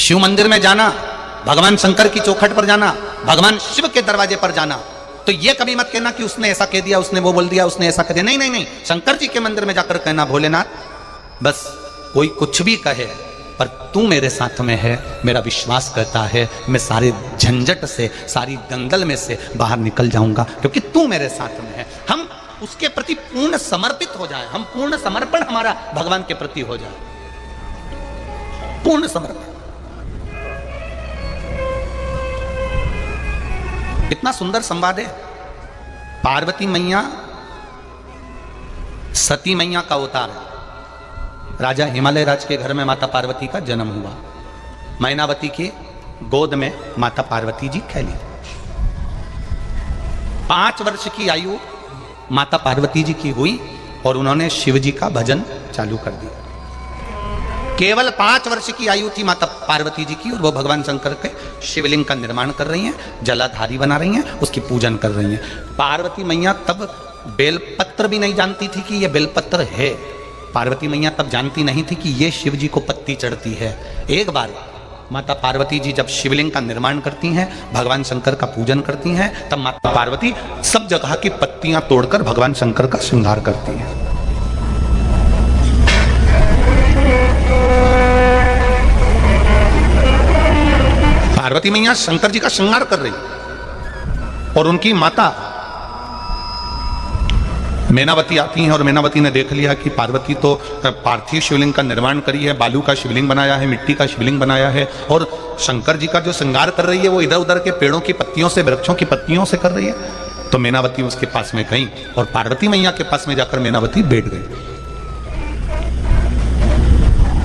शिव मंदिर में जाना, भगवान शंकर की चौखट पर जाना, भगवान शिव के दरवाजे पर जाना, तो ये कभी मत कहना कि उसने ऐसा कह दिया, उसने वो बोल दिया, उसने ऐसा कह दिया। नहीं नहीं नहीं, शंकर जी के मंदिर में जाकर कहना, भोलेनाथ बस कोई कुछ भी कहे पर तू मेरे साथ में है, मेरा विश्वास करता है मैं सारे झंझट से, सारी दंगल में से बाहर निकल जाऊंगा क्योंकि तू मेरे साथ में है। हम उसके प्रति पूर्ण समर्पित हो जाए, हम पूर्ण समर्पण हमारा भगवान के प्रति हो जाए, पूर्ण समर्पण। इतना सुंदर संवाद है। पार्वती मैया सती मैया का अवतार है। राजा हिमालय राज के घर में माता पार्वती का जन्म हुआ। मैनावती के गोद में माता पार्वती जी खेली। 5 वर्ष की आयु माता पार्वती जी की हुई और उन्होंने शिव जी का भजन चालू कर दिया। केवल 5 वर्ष की आयु थी माता पार्वती जी की और वो भगवान शंकर के शिवलिंग का निर्माण कर रही हैं, जलाधारी बना रही हैं, उसकी पूजन कर रही हैं। पार्वती मैया तब बेलपत्र भी नहीं जानती थी कि ये बेलपत्र है। पार्वती मैया तब जानती नहीं थी कि ये शिव जी को पत्ती चढ़ती है। एक बार माता पार्वती जी जब शिवलिंग का निर्माण करती हैं, भगवान शंकर का पूजन करती हैं, तब माता पार्वती सब जगह की पत्तियां तोड़कर भगवान शंकर का श्रृंगार करती हैं। पार्वती मैया शंकर जी का श्रृंगार कर रही और उनकी माता मैनावती आती हैं और मैनावती ने देख लिया कि पार्वती तो पार्थिव शिवलिंग का निर्माण करी है, बालू का शिवलिंग बनाया है, मिट्टी का शिवलिंग बनाया है और शंकर जी का जो श्रृंगार कर रही है वो इधर उधर के पेड़ों की पत्तियों से, वृक्षों की पत्तियों से कर रही है। तो मैनावती उसके पास में गई और पार्वती मैया के पास में जाकर मैनावती बैठ गई।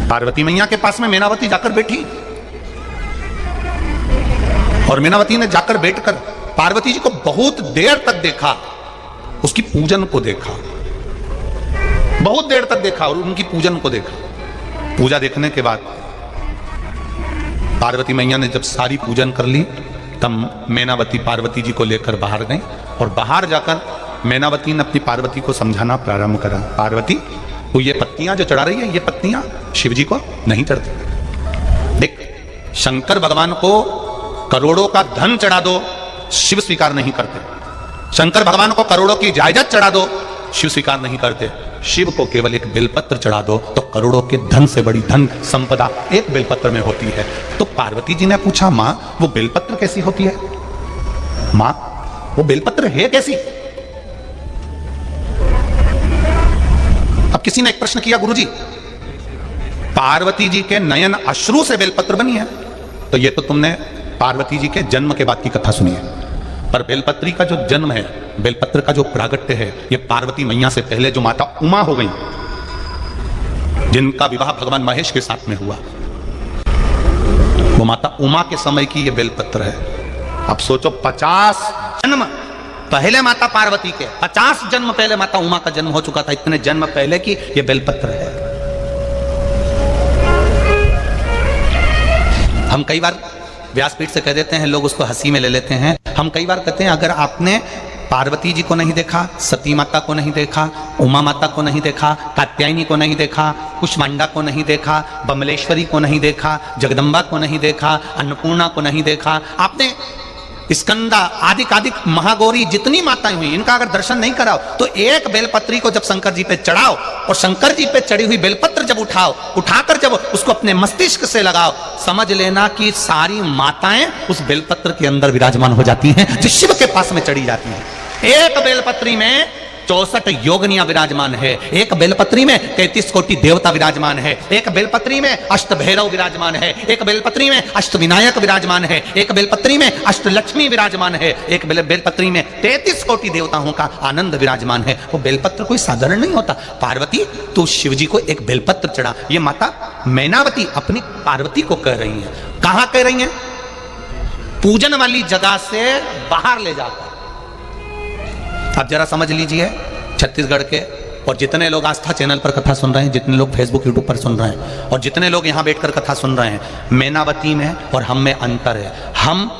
पार्वती मैया के पास में मैनावती जाकर बैठी और मैनावती ने जाकर बैठकर पार्वती जी को बहुत देर तक देखा, उसकी पूजन को देखा, बहुत देर तक देखा और उनकी पूजन को देखा। पूजा देखने के बाद पार्वती मैया ने जब सारी पूजन कर ली तब मैनावती पार्वती जी को लेकर बाहर गई और बाहर जाकर मैनावती ने अपनी पार्वती को समझाना प्रारंभ करा। पार्वती तो ये पत्तियां जो चढ़ा रही है, ये पत्तियां शिव जी को नहीं चढ़ती। देख, शंकर भगवान को करोड़ों का धन चढ़ा दो, शिव स्वीकार नहीं करते। शंकर भगवान को करोड़ों की जायदाद चढ़ा दो, शिव स्वीकार नहीं करते। शिव को केवल एक बेलपत्र चढ़ा दो तो करोड़ों के धन से बड़ी धन संपदा एक बेलपत्र में होती है। तो पार्वती जी ने पूछा, मां वो बेलपत्र कैसी होती है? मां वो बेलपत्र है कैसी? अब किसी ने एक प्रश्न किया, गुरुजी पार्वती जी के नयन अश्रु से बेलपत्र बनी है। तो ये तो तुमने पार्वती जी के जन्म के बाद की कथा सुनी है, पर बेलपत्री का जो जन्म है, बेलपत्र का जो प्रागट्य है, ये पार्वती मैया से पहले जो माता उमा हो गई, जिनका विवाह भगवान महेश के साथ में हुआ, वो माता उमा के समय की ये बेलपत्र है। अब सोचो 50 जन्म पहले माता पार्वती के, 50 जन्म पहले माता उमा का जन्म हो चुका था, इतने जन्म पहले की ये बेलपत्र है। हम कई बार व्यासपीठ से कह देते हैं, लोग उसको हंसी में ले लेते हैं। हम कई बार कहते हैं, अगर आपने पार्वती जी को नहीं देखा, सती माता को नहीं देखा, उमा माता को नहीं देखा, कात्यायनी को नहीं देखा, कुष्मांडा को नहीं देखा, बमलेश्वरी को नहीं देखा, जगदम्बा को नहीं देखा, अन्नपूर्णा को नहीं देखा, आपने स्कंदा आदि महागौरी जितनी माताएं हुई, इनका अगर दर्शन नहीं कराओ तो एक बेलपत्री को जब शंकर जी पे चढ़ाओ और शंकर जी पे चढ़ी हुई बेलपत्र जब उठाकर जब उसको अपने मस्तिष्क से लगाओ, समझ लेना कि सारी माताएं उस बेलपत्र के अंदर विराजमान हो जाती हैं, जो शिव के पास में चढ़ी जाती हैं। एक बेलपत्री में 64 योगनियां विराजमान है, एक बेलपत्री में 33 कोटि देवता विराजमान है, एक बेलपत्री में अष्ट भैरव विराजमान है, एक बेलपत्री में अष्ट विनायक विराजमान है, एक बेलपत्री में अष्ट लक्ष्मी विराजमान है, एक बेलपत्री में 33 कोटि देवताओं का आनंद विराजमान है। वो बेलपत्र कोई साधारण नहीं होता। पार्वती तो शिव जी को एक बेलपत्र चढ़ा। ये माता मैनावती अपनी पार्वती को कह रही है। कहां कह रही है? पूजन वाली जगह से बाहर ले जाकर। आप जरा समझ लीजिए, छत्तीसगढ़ के और जितने लोग आस्था चैनल पर कथा सुन रहे हैं, जितने लोग फेसबुक यूट्यूब पर सुन रहे हैं और जितने लोग यहाँ बैठकर कथा सुन रहे हैं, मैनावती में और हम में अंतर है। हम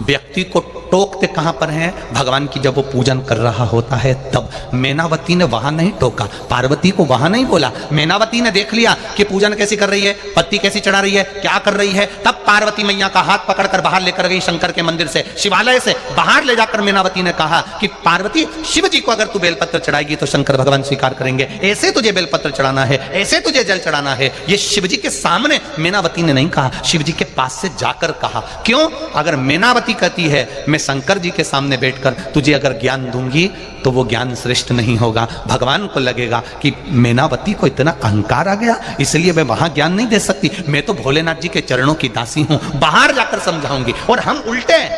व्यक्ति को टोकते कहां पर है? भगवान की जब वो पूजन कर रहा होता है तब। मैनावती ने वहां नहीं टोका, पार्वती को वहां नहीं बोला। मैनावती ने देख लिया कि पूजन कैसी कर रही है, पत्ती कैसी चढ़ा रही है, क्या कर रही है, तब पार्वती मैया का हाथ पकड़कर बाहर लेकर गई शंकर के मंदिर से, शिवालय से बाहर ले जाकर मैनावती ने कहा कि पार्वती, शिव जी को अगर तू बेलपत्र चढ़ाएगी तो शंकर भगवान स्वीकार करेंगे, ऐसे तुझे बेलपत्र चढ़ाना है, ऐसे तुझे जल चढ़ाना है। ये शिव जी के सामने मैनावती ने नहीं कहा, शिव जी के पास से जाकर कहा। क्यों? अगर मैनावती कहती है मैं शंकर जी के सामने बैठकर तुझे अगर ज्ञान दूंगी तो वो ज्ञान श्रेष्ठ नहीं होगा। भगवान को लगेगा कि मैनावती को इतना अहंकार आ गया, इसलिए मैं वहां ज्ञान नहीं दे सकती, मैं तो भोलेनाथ जी के चरणों की दासी हूं, बाहर जाकर समझाऊंगी। और हम उल्टे हैं।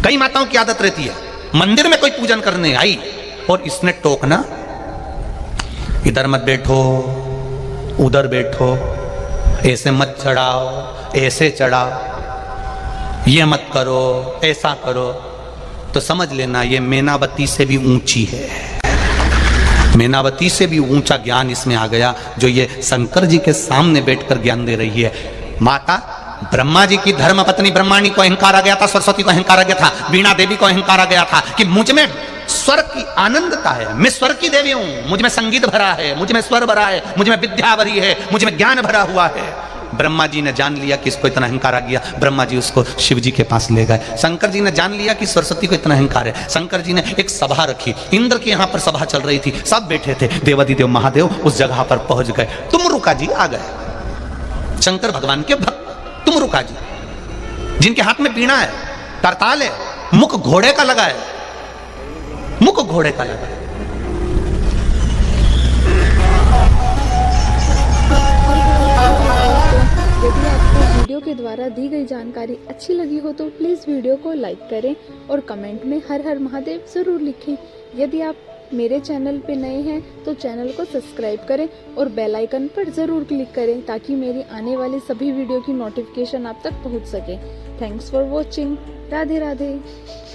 कई माताओं की आदत रहती है, मंदिर में कोई पूजन करने आई और इसने टोकना, इधर मत बैठो, उधर बैठो, ऐसे मत चढ़ाओ, ऐसे चढ़ाओ, ये मत करो, ऐसा करो, तो समझ लेना ये मैनावती से भी ऊंची है। मैनावती से भी ऊंचा ज्ञान इसमें आ गया, जो ये शंकर जी के सामने बैठकर ज्ञान दे रही है। माता ब्रह्मा जी की धर्म पत्नी ब्रह्माणी को अहंकार आ गया था, सरस्वती को अहंकार आ गया था, वीणा देवी को अहंकार आ गया था कि मुझ में स्वर की आनंदता है, मैं स्वर की देवी हूं, मुझ में संगीत भरा है, मुझ में स्वर भरा है, मुझ में विद्या भरी है, मुझ में ज्ञान भरा हुआ है। ब्रह्मा जी ने जान लिया कि इसको इतना अहंकार आ गया, ब्रह्मा जी उसको शिव जी के पास ले गए। शंकर जी ने जान लिया कि सरस्वती को इतना अहंकार है, शंकर जी ने एक सभा रखी, इंद्र के यहाँ पर सभा चल रही थी, सब बैठे थे, देवादिदेव महादेव उस जगह पर पहुंच गए। तुमरुका जी आ गए, शंकर भगवान के भक्त तुमरुका जी, जिनके हाथ में वीणा है, करताल है, मुख घोड़े का लगा है, मुख घोड़े का लगा है। यदि आपको वीडियो के द्वारा दी गई जानकारी अच्छी लगी हो तो प्लीज़ वीडियो को लाइक करें और कमेंट में हर हर महादेव ज़रूर लिखें। यदि आप मेरे चैनल पे नए हैं तो चैनल को सब्सक्राइब करें और बेल आइकन पर ज़रूर क्लिक करें ताकि मेरी आने वाली सभी वीडियो की नोटिफिकेशन आप तक पहुंच सके। Thanks for watching. Radhe Radhe.